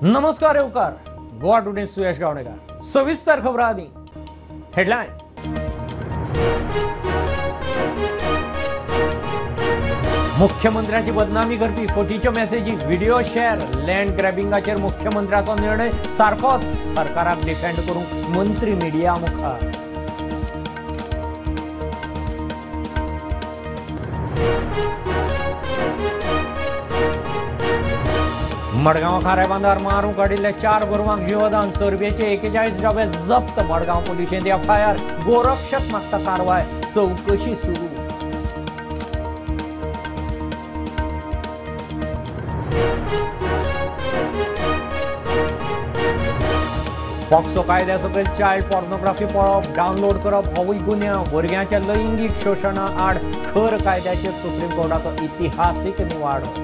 नमस्कार येवकार. गोवा टुडे सुयश गावणेकर. सविस्तर खबरां आदी हेडलायन्स. मुख्यमंत्र्याची बदनामी करपी फटीच्यो मेसेजी व्हिडिओ शेअर. लँड ग्रॅबिंगाचेर मुख्यमंत्र्याचो निर्णय सारकोच. सरकाराक डिफेंड करूंक मंत्री मिडिया मुखार. मडगांव खारे बांदार मारूंक काडिल्ले 4 गोरवांक जीवदान. चरबेचे 41 डबे जप्त. मडगांव पुलिशेंत एफआयआर. गोरक्षक मागता कारवाय. चौकशी सुरू. पॉक्सो कायद्या सकयल चायल्ड पॉर्नोग्राफी पळोवप, डावनलोड करप होवूय गुन्यांव. भुरग्यांच्या लैंगीक शोशणा आड खर कायद्याचेर सुप्रीम कोर्टाचो इतिहासीक निवाडो.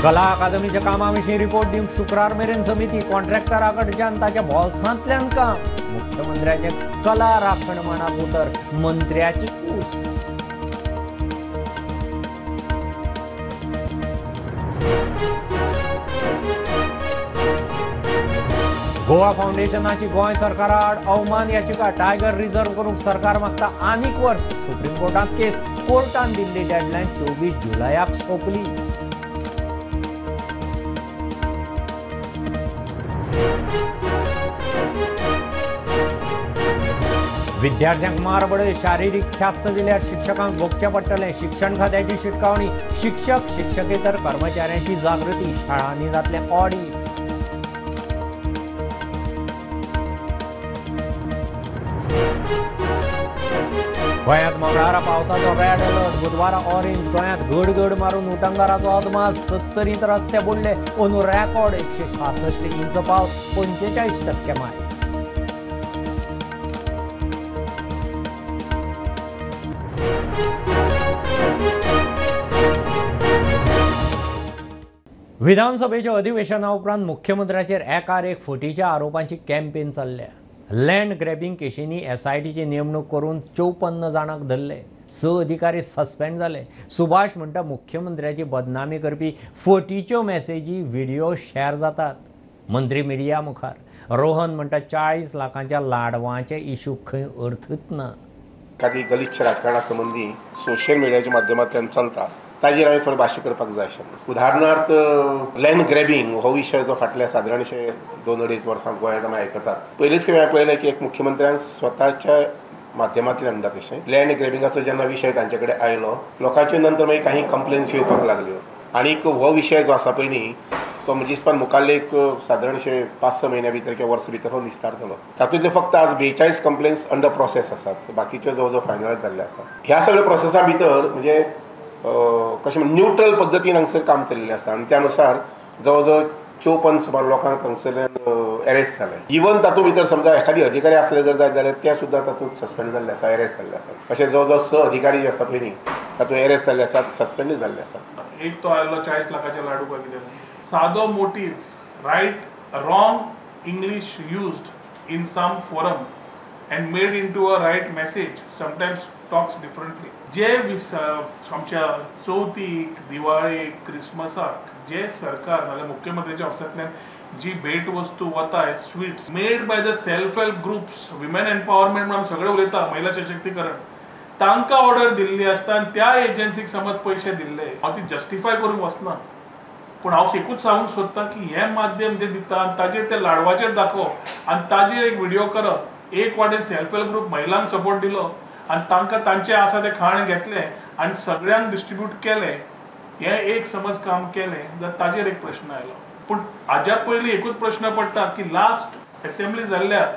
कला अकादमीच्या कामाविशीं रिपोर्ट दिवंक शुक्रार मेरेन समिती. कॉन्ट्रॅक्टरा कडच्यान ताच्या भोवसांतल्यान काम. मुख्यमंत्र्याचे कला राखण मानाक उतर. मंत्र्याची कूस. गोवा फाउंडेशनाची गोंय सरकारा आड अवमान याचिका. टायगर रिझर्व करूंक सरकार मागता आनीक वर्स. सुप्रीम कोर्टांत केस. कोर्टान दिल्ली डेडलायन 24 जुलयाक सोंपली. विद्यार्थ्यांक मारबडय. शारिरीक ख्यास्त दिल्यार शिक्षकांक भोगचें पडटलें. शिक्षण खात्याची शिटकावणी. शिक्षक शिक्षकेतर कर्मचाऱ्यांची जागृती. शाळांनी जातलें ऑडिट. गोंयांत मंगळारा पावसाचो रेड अलर्ट. बुधवारा ऑरेंज. गोंयांत घडघड मारून उटंगाराचो अदमास. 70 रस्ते बुडले. अंदू रेकॉर्ड 166 इंच पावस. 45% मायज. विधानसभेच्या अधिवेशना उपरांत मुख्यमंत्र्याचेर एकार एक फटीच्या आरोपांची कॅम्पेन चल्ल्या. लँड ग्रॅबिंग केशींनी एसआयटीची नेमणूक करून 54 जाणांक धरले. 6 अधिकारी सस्पेंड जाले. सुभाष म्हणटा मुख्यमंत्र्याची बदनामी करपी फटीच्यो मेसेजी व्हिडिओ शेअर जातात. मंत्री मिडिया मुखार. रोहन म्हणटा 40 लाखांच्या लाडवांचे इशू खंय अर्थच ना. काही गलिच्छ राजकारणा संबंधी सोशल मिडियाच्या माध्यमांतल्यान चलता ताजेर हांवें थोडें भाश्य करपाक जाय आशिल्लें. उदाहरणार्थ लँड ग्रॅबिंग हो विशय जो फाटल्या सादारणशे 2-2.5 वर्सांत गोंयांत आमी आयकतात. पयलींच खेपे हांवें पळयलें की एक मुख्यमंत्र्यान स्वताच्या माध्यमांतल्यान म्हणटा तशें लँड ग्रॅबिंगाचो जेन्ना विशय तांचे कडेन आयलो लोकांचे नंतर मागीर काही कंप्लेन्स येवपाक लागल्यो. आनीक हो विशय जो आसा पयलीं तो म्हजे दिसपान मुखाल्ले एक सादारणशे 5-6 म्हयन्या भितर किंवा वर्स भितर हो निस्तारतलो. तातूंतले फक्त आज 42 कंप्लेन्स अंडर प्रोसेस आसात. बाकीच्यो जवळ जवळ फायनलायज जाल्ले आसात. ह्या सगळ्या प्रोसेसा भितर म्हणजे कशें न्यूट्रल पद्दतीन हांगसर काम चलिल्लें आसा आनी त्या अनुसार जवळ जवळ 54 सुमार लोकांक हांगसरल्यान एरेस्ट जाले. इवन तातूंत भितर समजा एखादी अधिकारी आसले जर जायत जाल्यार ते सुद्दां तातूंत सस्पेंड जाल्ले आसा, एरेस्ट जाल्ले आसात. अशें जवळ जवळ 6 अधिकारी जे आसा पयलीं तातूंत एरेस्ट जाल्ले आसात, सस्पेंड जाल्ले आसात. एक तो आयलो 40 लाखाचे लाडू काय कितें. सादो मोटीव right wrong English used in some form and made into a right message sometimes talks differently. जे आमच्या चवथीक, दिवाळीक, क्रिसमसाक जे सरकार नाल्यार मुख्यमंत्र्याच्या ऑफिसांतल्यान जी भेट वस्तू वता sweets made by the self help groups, women empowerment म्हणून सगळे उलयता, महिला सशक्तीकरण, तांकां ऑर्डर दिल्ली आसता आनी त्या एजन्सीक समज पयशे दिल्ले. हांव ती जस्टिफाय करूंक वचना, पूण हांव एकूच सांगूंक सोदतां की हें माध्यम जे दिता आनी ताजेर ते लाडवाचेर दाखोवप आनी ताजेर एक व्हिडिओ करप. एक वाटेन सेल्फ हेल्प ग्रुप महिलांक सपोर्ट दिलो आनी तांकां तांचे आसा ते खाण घेतले आनी सगळ्यांक डिस्ट्रिब्यूट केले. हें एक समज काम केलें जाल्यार ताजेर एक प्रश्न आयलो. पूण हाज्या पयलीं एकूच प्रश्न पडटा की लास्ट असेंब्ली जाल्ल्यार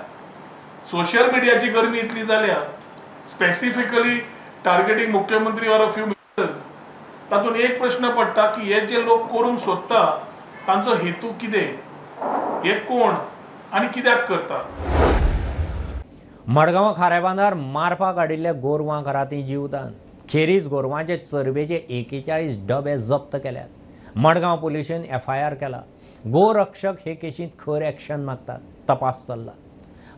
सोशल मिडियाची गरमी इतली जाल्या, स्पेसिफिकली टार्गेटींग मुख्यमंत्री ऑर अ फ्यू मिनिस्टर्स. तातूंत एक प्रश्न पडटा की हे जे लोक करूंक सोदता तांचो हेतू कितें, हे कोण आनी कित्याक करता. मडगांव खारेबांदार मारपाक हाडिल्ल्या गोरवांक रातीं जीवदान. खेरीज गोरवांचे चरबेचे 41 डबे जप्त केल्यात. मडगांव पुलिशेन एफआयआर केला. गोरक्षक हे केशींत खर एक्शन मागतात. तपास चल्ला.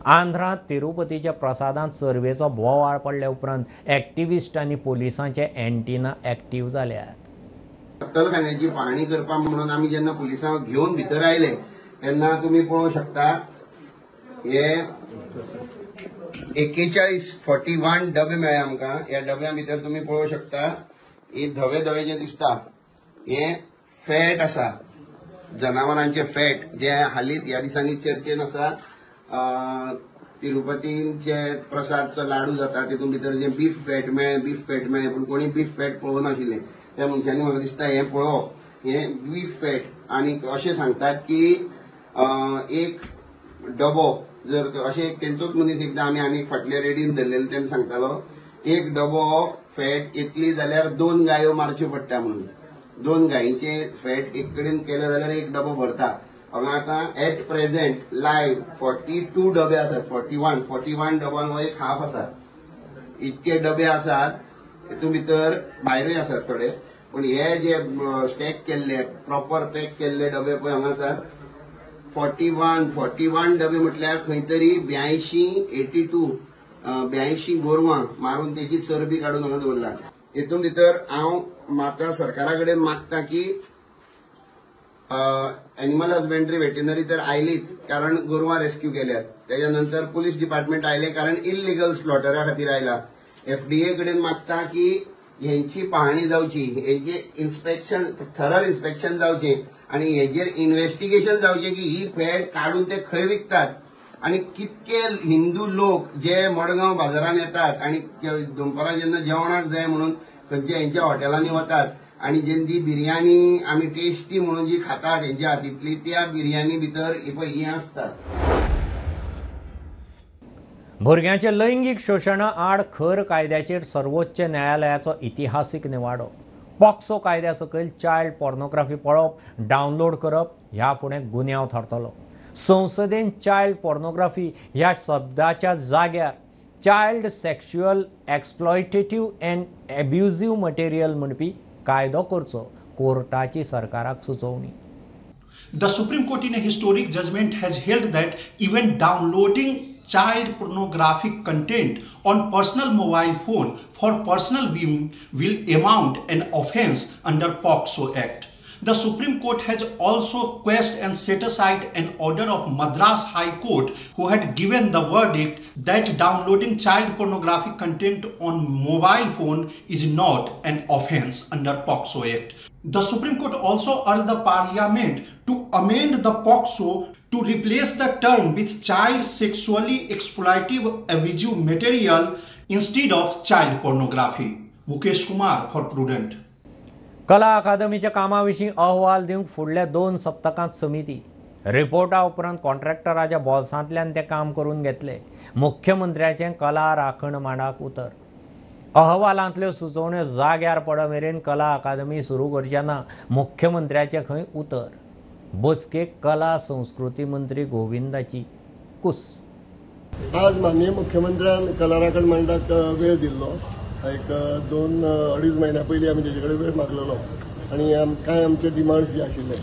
आंध्रात तिरुपतीच्या प्रसादांत सर्वेचो बोवाळ पडल्या उपरांत एक्टिविस्ट आनी पुलिसांचे एंटिना एक्टिव्ह जाल्यात. कत्तलखान्याची पाहणी करपा म्हणून आमी जेन्ना पुलिसांक घेवन भितर आयले तेन्ना तुमी पळोवंक शकता हे 41 डबे मेळ्ळे आमकां. ह्या डब्या भितर तुमी पळोवंक शकता हे धवे धवे जे दिसता हे फॅट आसा, जनावरांचे फॅट जे हालींच ह्या दिसांनी चर्चेन आसा. तिरुपतीचे प्रसादचो लाडू जाता तेतून भितर जे बीफ फॅट मेळ्ळे पूण कोणी बीफ फॅट पळोवंक नाशिल्ले. त्या मनशांनी म्हाका दिसता हें पळोवप हें बीफ फॅट आनी अशें सांगतात की एक डबो जर अशें तेंचोच मनीस एकदां आमी आनी फाटल्या रेडीन धरलेलो तेन्ना सांगतालो एक डबो फॅट येतली जाल्यार 2 गायो मारच्यो पडटा म्हणून. 2 गायीचे फॅट एक कडेन केले जाल्यार एक डबो भरता. हांगा आतां एट प्रेझेंट लायव्ह 42 डबे आसात. 41 डबांक हो एक हाफ आसा. इतके डबे आसात. तेतून भितर भायरूय आसात थोडे, पूण हे जे स्टॅक केल्ले प्रॉपर पॅक केल्ले डबे पळय हांगा आसात 41 डबे म्हटल्यार खंय तरी 82 गोरवां मारून तेची चरबी काडून हांगा दवरला. हेतून भितर हांव आतां सरकारा कडेन मागता की एनिमल हजबेंड्री वेटनरी तर आयलीच कारण गोरवां रेस्क्यू केल्यात. तेच्या नंतर पुलीस डिपार्टमेंट आयले कारण इल्लिगल स्लॉटरा खातीर आयला. FDA कडेन मागता की हेंची पाहणी जावची, हेजे इन्स्पेक्शन थरर इन्स्पेक्शन जावचें आनी हेजेर इन्व्हेस्टिगेशन जावचें की ही फॅट काडून ते खंय विकतात आनी कितके हिंदू लोक जे मडगांव बाजारात येतात आनी दनपारां जेन्ना जेवणाक जाय म्हणून खंयच्या हेंच्या हॉटेलांनी वतात आनी जेन्ना ती बिर्याणी आमी टेस्टी म्हणून जी खातात हेंच्या हातींतली त्या बिर्याणी भितर हें आसतात. भुरग्यांचे लैंगीक शोशणा आड खर कायद्याचेर सर्वोच्च न्यायालयाचो इतिहासीक निवाडो. पॉक्सो कायद्या सकयल चायल्ड पॉर्नोग्राफी पळोवप, डावनलोड करप ह्या फुडें गुन्यांव थारतलो. संसदेन चायल्ड पॉर्नोग्राफी ह्या शब्दाच्या जाग्यार चायल्ड सेक्शुअल एक्सप्लॉयटेटिव्ह अँड एब्युझिव्ह मटेरियल म्हणपी कायदो करचो कोर्टाची सरकाराक सुचोवणी. The Supreme Court in a historic judgment has held that even downloading child pornographic content on personal mobile phone for personal viewing will amount an offence under POCSO Act. The Supreme Court has also quashed and set aside an order of Madras High Court who had given the verdict that downloading child pornographic content on mobile phone is not an offence under POCSO Act. The Supreme Court also urged the Parliament to amend the POCSO to replace the term with child sexually exploitative abusive material instead of child pornography. Mukesh Kumar for Prudent. कला अकादमीच्या कामाविशीं अहवाल दिवंक फुडल्या 2 सप्तकांत समिती. रिपोर्टा उपरांत कॉन्ट्रॅक्टराच्या बॉल्सांतल्यान ते काम करून घेतले. मुख्यमंत्र्याचें कला राखण मांडाक उतर. अहवालांतल्यो सुचोवण्यो जाग्यार पड मेरेन कला अकादमी सुरू करचेना मुख्यमंत्र्याचें खंय उतर. बसकेक कला संस्कृती मंत्री गोविंदाची कुस. आज माननीय मुख्यमंत्र्यान कला राखण मांडाक वेळ दिल्लो. एक 2-2.5 महिन्या पयलीं आमी तेजे कडेन वेळ मागलेलो आनी कांय आमचे डिमांड्स जे आशिल्ले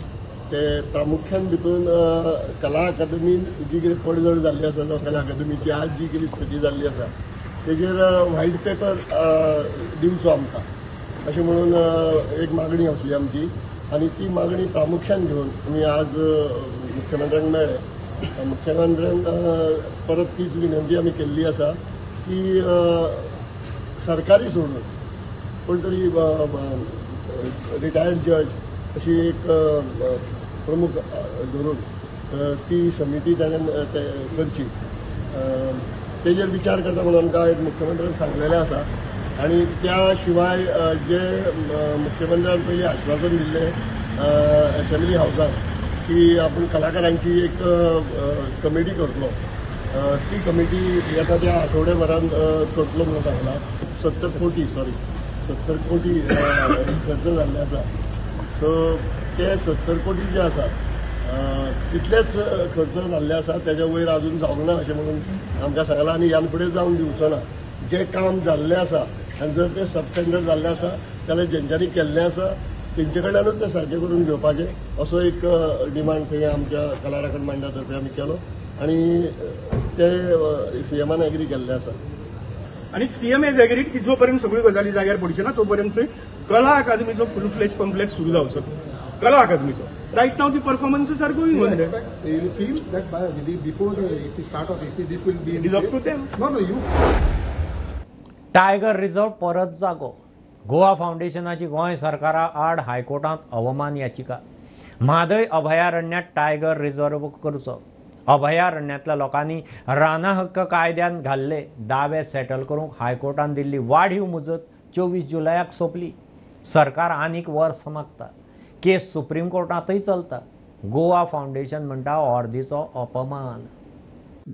ते प्रामुख्यान भितून कला अकादमीन जी कितें पडझड जाल्ली आसा जावं कला अकादमीची आज जी कितें स्थिती जाल्ली आसा तेजेर व्हायट पेपर दिवचो आमकां अशें म्हणून एक मागणी आसली आमची आनी ती मागणी प्रामुख्यान घेवन आमी आज मुख्यमंत्र्यांक मेळ्ळे. मुख्यमंत्र्यान परत तीच विनंती आमी केल्ली आसा की सरकारी सोडून कोण तरी रिटायर्ड जज अशी एक प्रमुख धरून ती समिती ताणें करची तेजेर विचार करता म्हणून आमकां एक मुख्यमंत्र्यान सांगलेलें आसा. आनी त्या शिवाय जे मुख्यमंत्र्यान पयलीं आश्वासन दिल्लें असेंब्ली हावसांत की आपूण कलाकारांची एक कमिटी करतलो ती कमिटी येता त्या आठवड्याभरान करतलो म्हणून सांगला. 70 कोटी खर्च जाल्ले आसा. सो ते 70 कोटी जे आसा तितलेच खर्च जाल्ले आसा तेज्या वयर अजून जावंक ना अशें म्हणून आमकां सांगलां आनी ह्यान फुडें जावन दिवचो ना. जें काम जाल्लें आसा आनी जर तें सबस्टँडर्ड जाल्लें आसा जाल्यार जेंच्यांनी केल्लें आसा तेंचे कडल्यानूच तें सारकें करून घेवपाचें असो एक डिमांड थंय आमच्या कला राखण मंडळा तर्फे आमी केलो. आनी ते सीएमान एग्री केल्ले आसा. आणि सीएम हेज एग्रीड की जोपर्यंत सगळ्यो गजाली जाग्यार पडचे ना तोपर्यंत थंय कला अकादमीचो फुल फ्लेज कॉम्प्लेक्स सुरू जावचो. कला अकादमीचो right now the performances are going on that. You feel that before the start of AP this will be it is up to them. No, you. Tiger reserve परत जागो. गोवा फाउंडेशनाची गोंय सरकारा आड हायकोर्टात अवमान याचिका. म्हादय अभयारण्यात टायगर रिझर्व करचो. अभयारण्यातल्या लोकांनी राना हक्क कायद्यान घाल्ले दावे सेटल करूंक हायकोर्टान दिल्ली वाढीव मुजत 24 जुलयाक सोंपली. सरकार आनीक वर्स मागता. केस सुप्रीम कोर्टातय चलता. गोवा फाउंडेशन म्हणटा अर्देचो अपमान.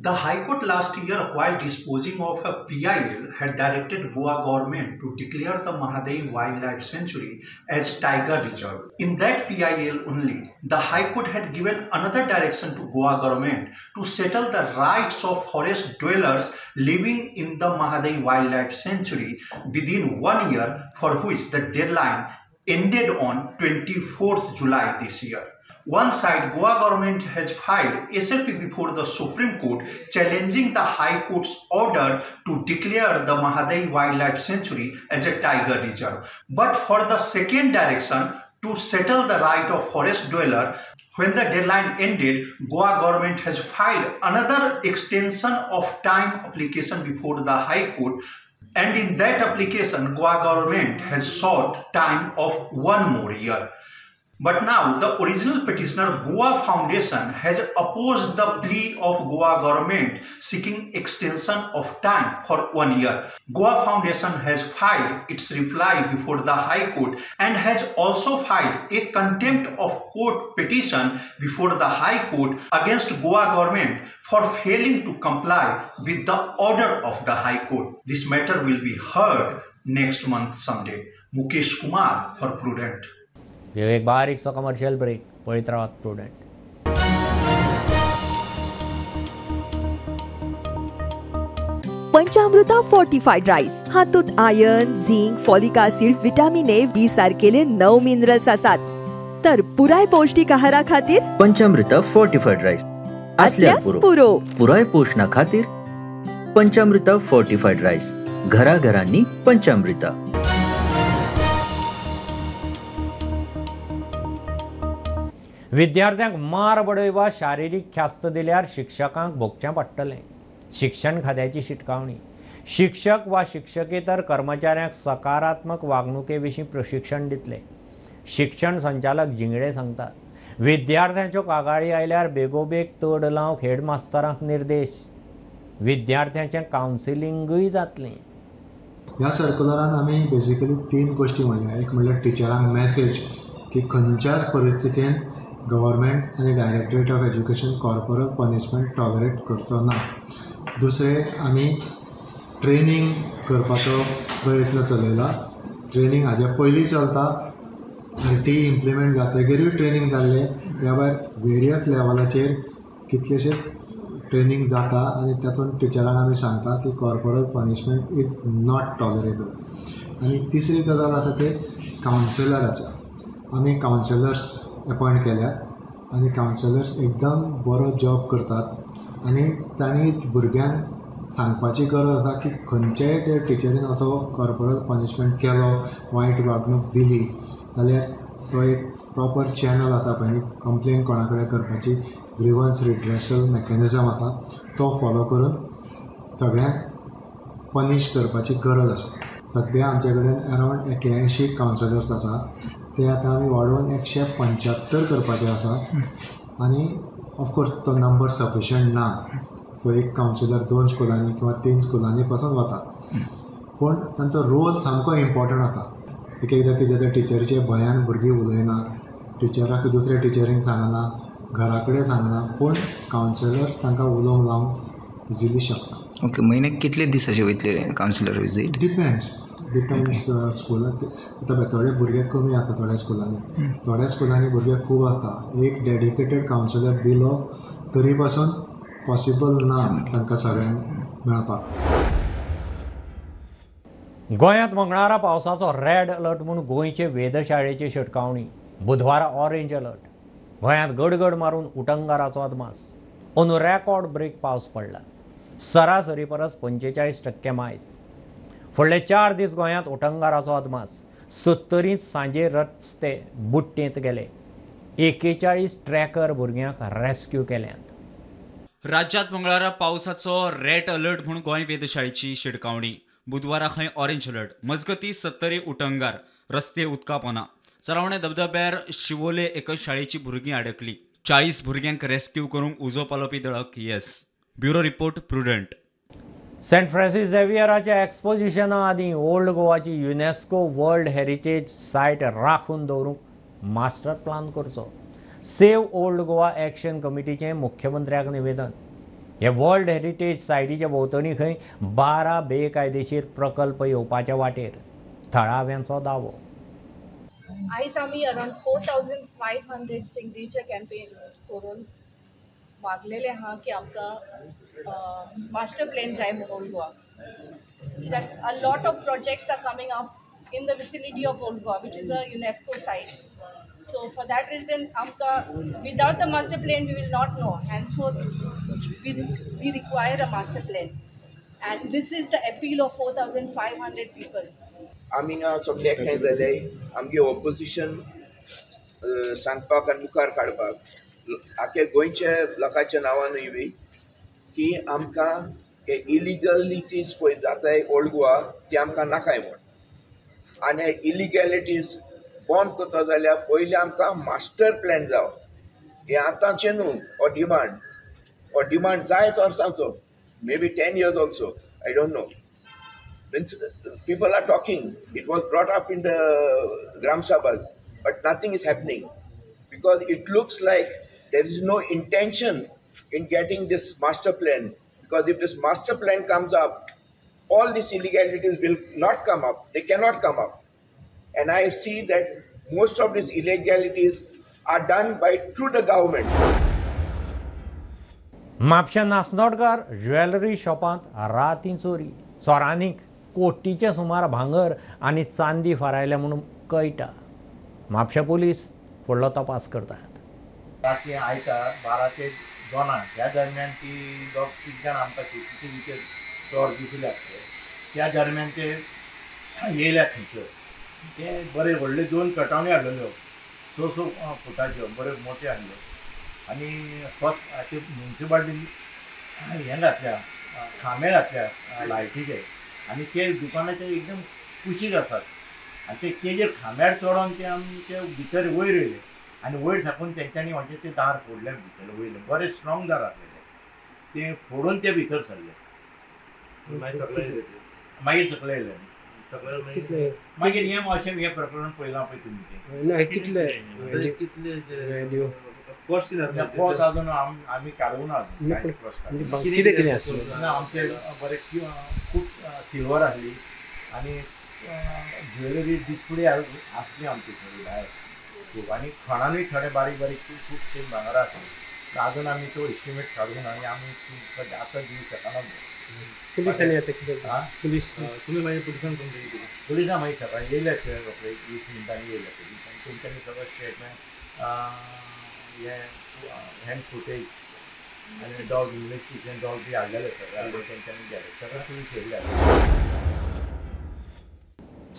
The High Court last year, while disposing of a PIL, had directed Goa government to declare the Mahadev Wildlife Sanctuary as Tiger Reserve. In that PIL only, the High Court had given another direction to Goa government to settle the rights of forest dwellers living in the Mahadev Wildlife Sanctuary within 1 year, for which the deadline ended on 24th July this year. One side, Goa government has filed SLP before the Supreme Court challenging the High Court's order to declare the Mahadev Wildlife Sanctuary as a tiger reserve. But for the second direction, to settle the right of forest dweller, when the deadline ended, Goa government has filed another extension of time application before the High Court. And in that application, Goa government has sought time of 1 more year. But now the original petitioner Goa Foundation has opposed the plea of Goa government seeking extension of time for 1 year. Goa Foundation has filed its reply before the High Court and has also filed a contempt of court petition before the High Court against Goa government for failing to comply with the order of the High Court. This matter will be heard next month Sunday. Mukesh Kumar for Prudent. एक बारीकसो commercial break. पळयत रावात Prudent. पंचामृता fortified rice हातूंत iron, zinc, folic acid, vitamin A, B सारकेले 9 minerals आसात. तर पुराय पौष्टिक आहारा खातीर पंचामृता फोर्टिफाईड राईस असल्यास पुरो. पुराय पोषणा खातीर पंचामृता फोर्टिफाईड राईस. घराघरांनी पंचामृता. विद्यार्थ्यांक मार बडय वा शारिरीक ख्यास्त दिल्यार शिक्षकांक भोगचें पडटलें. शिक्षण खात्याची शिटकावणी. शिक्षक वा शिक्षकेतर कर्मचाऱ्यांक सकारात्मक वागणुके विशीं प्रशिक्षण दितले. शिक्षण संचालक जिंगडे सांगतात. विद्यार्थ्यांच्यो कागाळी आयल्यार बेगोबेग तड लावंक हेडमास्तरांक निर्देश. विद्यार्थ्यांचें कावन्सिलिंगूय जातलें. ह्या सर्क्युलरान आमी बेजिकली 3 गोश्टी म्हणल्या. एक म्हणल्यार टिचरांक मेसेज की खंयच्याच परिस्थितींत गव्हर्मेंट आनी directorate of education corporal punishment tolerate करचो ना. दुसरें आमी ट्रेनींग करपाचो प्रयत्न चलयला. ट्रेनींग हाज्या पयलीं चलता. RT इम्प्लिमेंट जातकीरूय ट्रेनींग जाल्लें. त्या भायर वेरियस लेवलाचेर कितलेशेच ट्रेनींग जाता आनी तातूंत टिचरांक आमी सांगता की corporal punishment is not tolerable. आनी तिसरी गजाल आसा ते कावन्सिलराचो. आमी कावन्सिलर्स अपॉयंट केल्यात आनी कावन्सिलर्स एकदम बरो जॉब करतात आनी तांणी भुरग्यांक सांगपाची गरज आसा की खंयचेय ते टिचरीन असो कॉर्पोरल पनिशमेंट केलो, वायट वागणूक दिली जाल्यार तो एक प्रॉपर चॅनल आसा पळय कंप्लेन कोणा कडेन करपाची ग्रिवन्स रिड्रेसल मेकॅनिझम आसा तो फॉलो करून सगळ्यांक पनीश करपाची गरज आसा. सद्या आमचे कडेन अरावंड 81 कावन्सिलर्स आसा. ते आतां आमी वाडोवन 175 करपाचे आसा आनी ऑफकोर्स तो नंबर सफिशंट ना. सो एक कावन्सिलर 2 स्कुलांनी किंवा 3 स्कुलांनी पासून वता. पूण तांचो रोल सामको इम्पॉर्टंट आसा. एक एकदां कितें तर टिचरीचे भंयान भुरगीं उलयना, टिचराक दुसऱ्या टिचरींक सांगना, घरा कडेन सांगना, पूण कावन्सिलर्स तांकां उलोवंक लावंक इजिली शकता. ओके. म्हयन्याक कितले दीस अशे वयतले कावन्सिलर विजीट? डिपेंड्स स्कुलाक. आतां थोडे भुरगे कमी आसता थोड्या स्कुलांनी. थोड्या स्कुलांनी भुरगे खूब आसता. एक डेडिकेटेड कावन्सिलर दिलो तरी पासून पॉसिबल ना तांकां सगळ्यांक मेळपाक. गोंयांत मंगळारा पावसाचो रेड अलर्ट म्हूण गोंयचे वेधशाळेची शिटकावणी. बुधवारा ऑरेंज अलर्ट. गोंयांत गडगड मारून उटंगाराचो अदमास. ऑन रेकॉर्ड ब्रेक पावस पडला. सरासरी परस 45% मायज. फुडले 4 दीस गोंयांत उटंगाराचो अदमास. 70 सांजे रस्ते बुट्टेंत गेले. 41 ट्रॅकर भुरग्यांक रेस्क्यू केल्यात. राज्यांत मंगळारा पावसाचो रेड अलर्ट म्हूण गोंय वेधशाळेची शिडकावणी. बुधवारा खंय ऑरेंज अलर्ट. मजगती 70 उटंगार. रस्ते उदका पोना. चरावणे धबधब्यार शिवोले एका शाळेची भुरगीं अडकली. 40 भुरग्यांक रेस्क्यू करूंक उजो पालोवपी दळक येस. Bureau report Prudent. Saint Francis झेवियराच्या एक्सपोजिशना आदीं ओल्ड गोवाची युनेस्को वर्ल्ड हेरिटेज सायट राखून दवरूंक मास्टर प्लान करचो. सेव ओल्ड गोवा एक्शन कमिटीचें मुख्यमंत्र्याक निवेदन. हे वर्ल्ड हेरिटेज सायटीच्या भोंवतणी खंय 12 बेकायदेशीर प्रकल्प येवपाच्या वाटेर. थळाव्यांचो दावो. आयज आमी अरावंड 4500 सिग्नेचर कॅम्पेन करून मागलेले आहा की आमकां मास्टर प्लॅन जाय म्हणून ओल्ड गोवा. कित्याक a lot of projects are coming up in the vicinity of old Goa which is a UNESCO site. So for that reason, without the master plan, we will not know. Henceforth, we require a master plan. And this is the appeal of 4,500 people. आमी हांगा सगळे एकठांय जाले. आमगे opposition सांगपाक आनी मुखार काडपाक आख्या गोंयच्या लोकांच्या नांवान बी की आमकां हे इलिगलिटीज पळय जाताय ओल्ड गोवा ती आमकां नाकाय म्हूण. आनी हे इलिगॅलिटीज बंद करता जाल्यार पयलीं आमकां मास्टर प्लॅन जावं. हे आतांचें न्हू हो डिमांड जायत वर्सांचो. May be 10 years also. I don't know. Means people are talking. It was brought up in the Gram Sabhas, but nothing is happening because it looks like there is no intention in getting this master plan. Because if this master plan comes up, all these illegalities will not come up. They cannot come up. And I see that most of these illegalities are done through the government. म्हापशा Nasnodkar jewellery शॉपांत रातीं चोरी. चोरांनी कोटीचे सुमार भांगर आनी चांदी फारायल्या म्हणून कळटा. म्हापशा पुलीस फुडलो तपास करतात. राती आयतार 12 ते 2 ह्या दरम्यान ती 3 जाण आमकां शेतीचे भितर चोर दिसले. त्या दरम्यान ते येयल्या थंयसर. ते बरे व्हडले 2 कटावणी हाडलेल्यो 6 फुटाच्यो बरे मोठे हाडल्यो. आनी फस्ट म्युन्सिपाल्टीन हें घातल्या खांबे घातल्या लायटीचे. आनी ते दुकानाचे एकदम कुशीक आसात. आनी ते तेजेर खांब्यार चडोवन ते आमचे भितर वयर येयले. आनी वयर साकून तेंच्यांनी म्हणजे ते दार फोडले. भितर वयले बरे स्ट्रॉंग दार आसलेले. ते फोडून ते भितर सरले. मागीर सकले येयले. मागीर हें प्रकरण पळयलां पळय तुमी ते कितले पोस्ट अजून आमी काडून आमचे बरे खूब सिल्वर आसली आनी ज्वेलरी डिस्प्ले आसली आमची थोडी भायर खूब. आनी खणानूय थोडे बारीक बारीक खूब भांगरां आसली. अजून आमी तो एस्टिमेट काडून आनी आमी आतां दिवंक शकना. पुलिसांनी आतां कितें पुलीस तुमी मागीर पुलिसान फोन केली. पुलिसां मागीर सकाळीं येयले रोखडे 20 मिनटांनी येयले. तेंच्यांनी सगळें स्टेटमेंट हे हँड फुटेज आनी डॉग इन्व्हेस्टिगेशन डॉग बी हाडलेले सगळे तेंच्यांनी गेले. सगळे पुलीस येयले.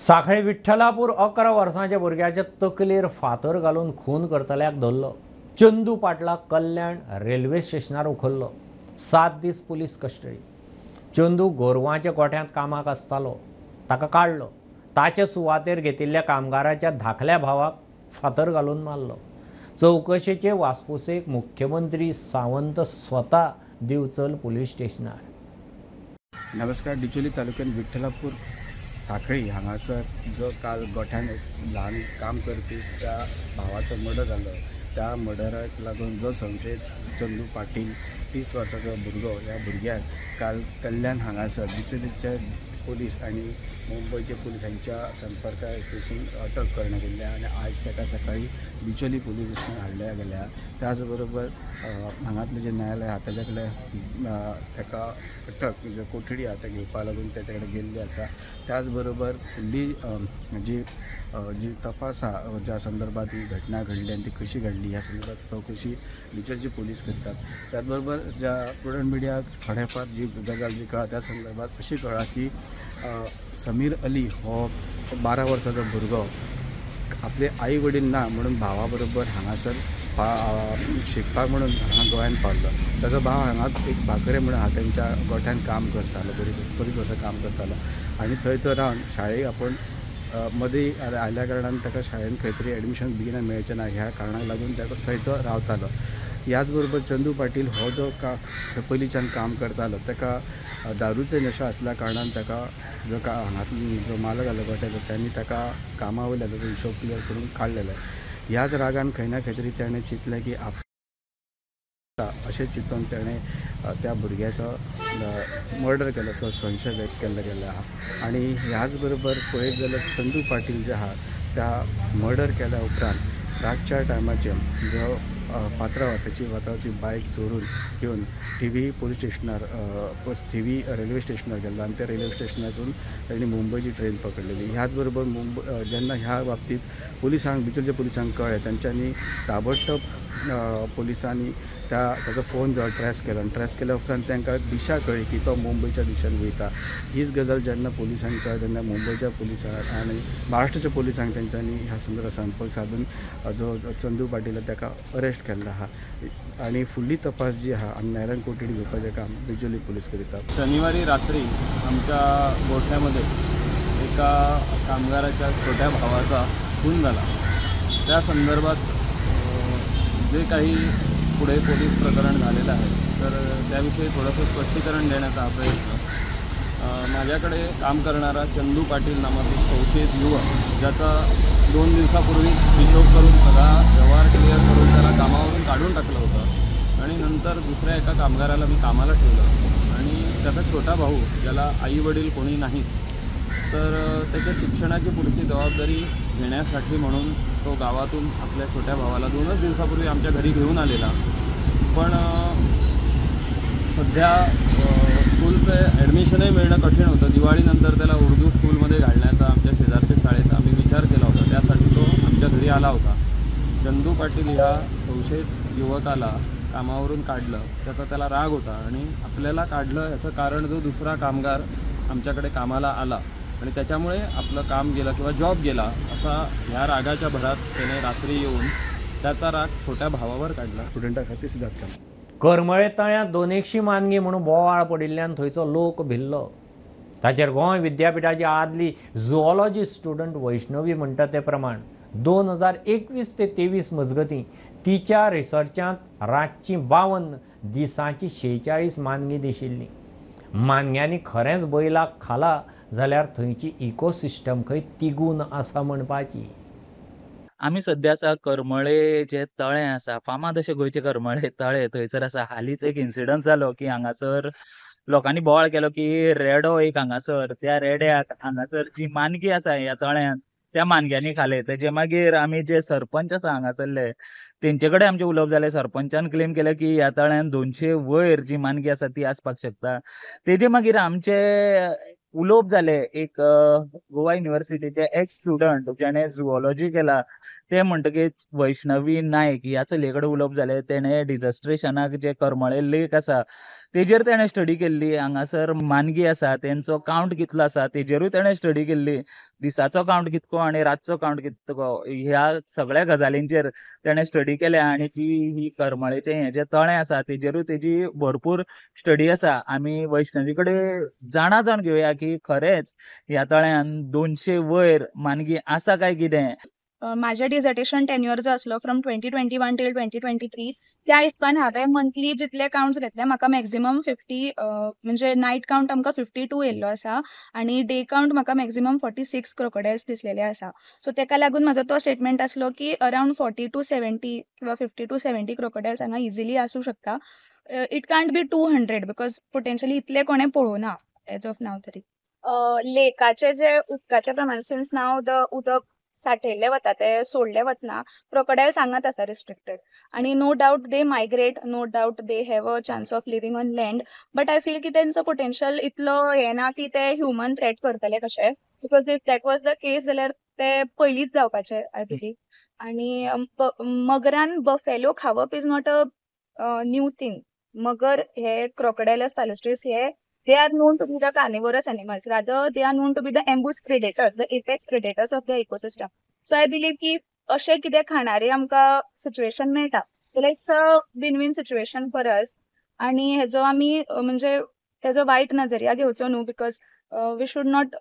सांखळे विठ्ठलापूर 11 वर्सांच्या भुरग्याच्या तकलेर फातर घालून खून करतल्याक धरलो. चंदू पाटलाक कल्याण रेल्वे स्टेशनार उखल्लो. 7 दीस पुलीस कस्टडी. चंदू गोरवांच्या गोठ्यांत कामाक आसतालो. ताका काडलो. ताचे सुवातेर घेतिल्ल्या कामगाराच्या धाकल्या भावाक फातर घालून मारलो. चौकशेचे वासपुसेक मुख्यमंत्री सावंत स्वता दिवचल पुलीस स्टेशनार. नमस्कार. डिचोली तालुक्यात विठ्ठलापूर सांखळी हांगासर जो काल गोठ्यान ल्हान काम करपी त्या भावाचो मर्डर जालो. त्या मर्डराक लागून जो संशयीत चंदू पाटील 30 वर्साचो भुरगो ह्या भुरग्याक काल कल्याण हांगासर डिचोलीचे पोलीस आनी मुंबईच्या पोलिसांच्या संपर्कात वचून अटक करण्यात गेली आणि आज ताका सकाळी बिचोली पोलीस स्टेशन हाडल्या गेल्या. त्याच बरोबर हांगातलें जें न्यायालय आहा ताचे कडेन ताका अटक म्हणजे कोठडी आहा ते घेवपा लागून ताचे कडेन गेल्ली आसा. त्याच बरोबर फुडली जी तपास आहा ज्या संदर्भात ही घटना घडली आनी ती कशी घडली ह्या संदर्भात चवकशी बिचोलची पोलीस करतात. त्याच बरोबर ज्या प्रुडंट मिडियाक थोड्या फार जी गजाल जी कळ्ळा त्या संदर्भात अशी कळ्ळा की समीर अली हो 12 वर्साचो भुरगो आपले आई वडील ना म्हणून भावा बरोबर हांगासर शिकपाक म्हणून हांगा गोंयांत पावलो. ताजो भाव हांगा एक भाकरे म्हणून हांगा तेंच्या गोठ्यान काम करतालो, बरीच वर्सां काम करतालो आनी थंय तो रावन शाळेक आपण मदीं आयल्या कारणान ताका शाळेन खंय तरी एडमिशन बेगिना मेळचें ना ह्या कारणाक लागून थंय तो रावतालो. ह्याच बरोबर चंदू पाटील हो जो पयलींच्यान काम करतालो ताका दारूचो नशो आसल्या कारणान ताका जो हांगातलो जो मालक आसलो गोठ्याचो त्यांनी ताका कामा वयल्यान ताजो हिशोब क्लियर करून काडलेलो. ह्याच रागान खंय ना खंय तरी ताणें चिंतलें की अशें चिंतून ताणें त्या भुरग्याचो मर्डर केलो असो संशय व्यक्त केल्लो गेलो आहा. आनी ह्याच बरोबर पळयत जाल्यार चंदू पाटील जे आहा त्या मर्डर केल्या उपरांत रातच्या टायमाचेर जो पात्रांवाची बायक चोरून घेवन थिवी पोलीस स्टेशनार थिवी रेल्वे स्टेशनार गेल्लो आनी त्या रेल्वे स्टेशनासून ताणी मुंबयची ट्रेन पकडलेली. ह्याच बरोबर जेन्ना ह्या बाबतींत बिचोलच्या पुलिसांक कळ्ळें तेंच्यांनी ताबडतोब पुलिसांनी ताजो फोन जो ट्रेस केलो आनी ट्रेस केल्या उपरांत तांकां दिशा कळ्ळी की तो मुंबयच्या दिशेन वयता. हीच गजाल जेन्ना पुलिसांक कळ्ळी तेन्ना मुंबयच्या पुलिसांक आनी महाराष्ट्राच्या पुलिसांक तेंच्यांनी ह्या संदर्भात संपर्क साधून जो चंदू पाटील ताका अरेस्ट केल्लो आहा आनी फुडली तपास जी आहा आनी न्यायालयान कोठडी घेवपाचें काम बिचोली पुलीस करितात. शनिवारी रात्री आमच्या गोठ्यामध्ये एका कामगाराच्या छोट्या भावाचा खून झाला. त्या संदर्भात जे काही पुढे पोलीस प्रकरण झालेलं आहे तर त्याविषयी थोडंसं स्पष्टीकरण देण्याचा हा प्रयत्न. माझ्याकडे काम करणारा चंदू पाटील नामक एक संशयित युवक ज्याचा 2 दिवसापूर्वी हिशोब करून सगळा व्यवहार क्लिअर करून त्याला कामावरून काढून टाकलं होतं आणि नंतर दुसऱ्या एका कामगाराला मी कामाला ठेवलं आणि त्याचा छोटा भाऊ ज्याला आई वडील कोणी नाहीत तर त्याच्या शिक्षणाची पुढची जबाबदारी घेण्यासाठी म्हणून तो गावातून आपल्या छोट्या भावाला 2च दिवसापूर्वी आमच्या घरी घेऊन आलेला. पण सध्या स्कूलचं ॲडमिशनही मिळणं कठीण होतं. दिवाळीनंतर त्याला उर्दू स्कूलमध्ये घालण्याचा आमच्या शेजारच्या शाळेत आम्ही विचार केला होता. त्यासाठी तो आमच्या घरी आला होता. चंदू पाटील ह्या संशयित युवकाला कामावरून काढलं त्याचा त्याला राग होता आणि आपल्याला काढलं याचं कारण जो दुसरा कामगार आमच्याकडे कामाला आला आणि त्याच्यामुळे आपलं काम गेलं किंवा जॉब गेला असा ह्या रागाच्या भरात त्याने रात्री येऊन त्याचा राग छोट्या भावावर काढला. स्टुडंटा खातीर सुद्दां काम करमळे तळ्यांत 200 मानगी म्हणून बोवाळ पडिल्ल्यान थंयचो लोक भिल्लो. ताचेर गोंय विद्यापीठाची आदली झुऑलॉजी स्टुडंट वैष्णवी म्हणटा ते प्रमाण 2021 ते 23 मजगतीं तिच्या रिसर्चांत रातची 52 दिसांची 46 मानगी दिशिल्ली. मानग्यांनी खरेंच बैलाक खाला जाल्यार थंयची इकोसिस्टम खंय तिगून आसा म्हणपाची. आमी सध्या आसा करमळे जे तळें आसा फामाद अशे गोंयचे करमळे तळें थंयसर आसा. हालींच एक इन्सिडंट जालो की हांगासर लोकांनी बोवाळ केलो की रेडो एक हांगासर त्या रेड्याक हांगासर जी मानगी आसा ह्या तळ्यांत त्या मानग्यांनी खाले. तेजे मागीर आमी जे सरपंच आसा हांगासरले तेंचे कडेन आमचें उलोवप जालें. सरपंचान क्लेम केलें की ह्या तळ्यांत 200 वयर जी मानगी आसा ती आसपाक शकता. तेजे मागीर आमचे उलोवप जालें एक गोवा युनिवर्सिटीचे एक्स स्टुडंट जेणे झुऑलॉजी केला ते म्हणटकीच वैष्णवी नायक ह्या चलये कडेन उलोवप जालें. तेणें डिझास्ट्रेशनाक जे करमळे लेक आसा तेजेर तेणें स्टडी केल्ली. हांगासर मानगी आसा तेंचो कावंट कितलो आसा तेजेरूय तेणें स्टडी केल्ली. दिसाचो कावंट कितको आनी रातचो कावंट कितको ह्या सगळ्या गजालींचेर तेणें स्टडी केल्या आणि ही करमळेचें हें जें तळें आसा तेजेरूय तेजी भरपूर स्टडी आसा. आमी वैष्णवी कडेन जाण घेवया की खरेंच ह्या तळ्यांत 200 वयर मानगी आसा काय कितें. माझ्या डिझर्टेशन टेन्युअर जो आसलो फ्रॉम 2021 टील 2023 त्या हिसपान हांवें मंथली जितले काउंट्स घेतले म्हाका मॅक्झिमम 50 म्हणजे नायट काउंट आमकां 52 येयल्लो आसा आनी डे काउंट म्हाका मॅक्झिमम 46 क्रोकोडायल्स दिसलेले आसा. सो तेका लागून म्हाजो तो स्टेटमेंट आसलो की अरावंड 40 to 70 किंवा 50 to 70 क्रोकोडायल्स हांगा इजिली आसूं शकता. It can't be 200 because potentially इतले कोणें पळोवना एज ऑफ नाव तरी. लेकाचे जे उदकाचे प्रमाण सिन्स नाव द उदक साठयल्ले वता ते सोडले वचना क्रोकोडायल सांगात आसा रिस्ट्रिक्टेड आणि no doubt they migrate no doubt they have a chance of living on land but I feel की तेंचो पोटेन्शियल इतलो हे ना की ते ह्युमन थ्रेट करतले कशें because if that was the case जाल्यार ते पयलींच जावपाचे आय बिलीव आणि मगरान बफेलो खावप is not a new thing मगर हे क्रोकोडायलस पॅलेस्ट्रीस हे they are known to be the carnivorous animals. Rather, they are known to be the ambush predators, the apex predators of the ecosystem. So I believe की अशे कितें खाणारे आमकां situation मेळटा जाल्यार it's a win win situation for us आनी हेजो आमी म्हणजे हेजो वायट नजरिया घेवचो न्हू because we should not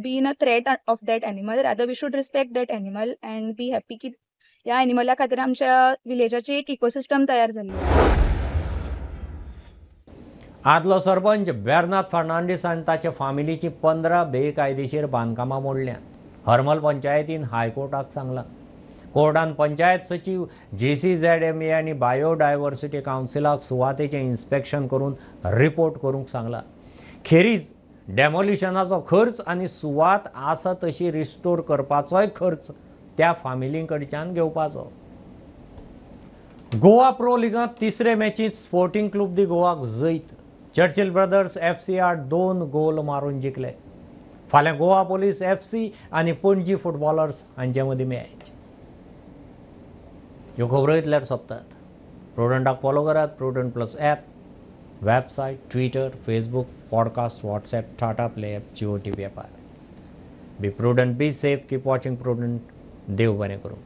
be in a threat of that animal rather we should respect that animal and be happy की ह्या एनिमला खातीर आमच्या विलेजाची एक इकोसिस्टम तयार जाल्ली. आदलो सरपंच बेर्नाद फर्नांडीस आनी ताचे फामिलीची 15 बेकायदेशीर बांदकामां मोडल्यांत हरमल पंचायतीन हायकोर्टाक सांगलां. कोर्टान पंचायत सचिव JCZMA आनी बायोडायवर्सिटी कावन्सिलाक सुवातेचें इन्स्पेक्शन करून रिपोर्ट करूंक सांगलां. खेरीज डेमोलिशनाचो खर्च आनी सुवात आसा तशी रिस्टोर करपाचोय खर्च त्या फामिली कडच्यान घेवपाचो. गोवा प्रो लिगांत तिसरे मॅचींत स्पोर्टिंग क्लब दी गोवाक जैत. चर्चिल ब्रदर्स FC 2 गोल मारून जिखले. फाल्यां गोवा पोलीस FC आनी पणजी फुटबॉलर्स हांचे मदीं मॅच. ह्यो खबरो इतल्यार सोंपतात. प्रुडंटाक फॉलो करात. Prudent plus app, website, Twitter, Facebook, podcast, WhatsApp, Tata play app, Jio TV ॲपार. Be Prudent, be safe, keep watching Prudent. देव बरें करूं.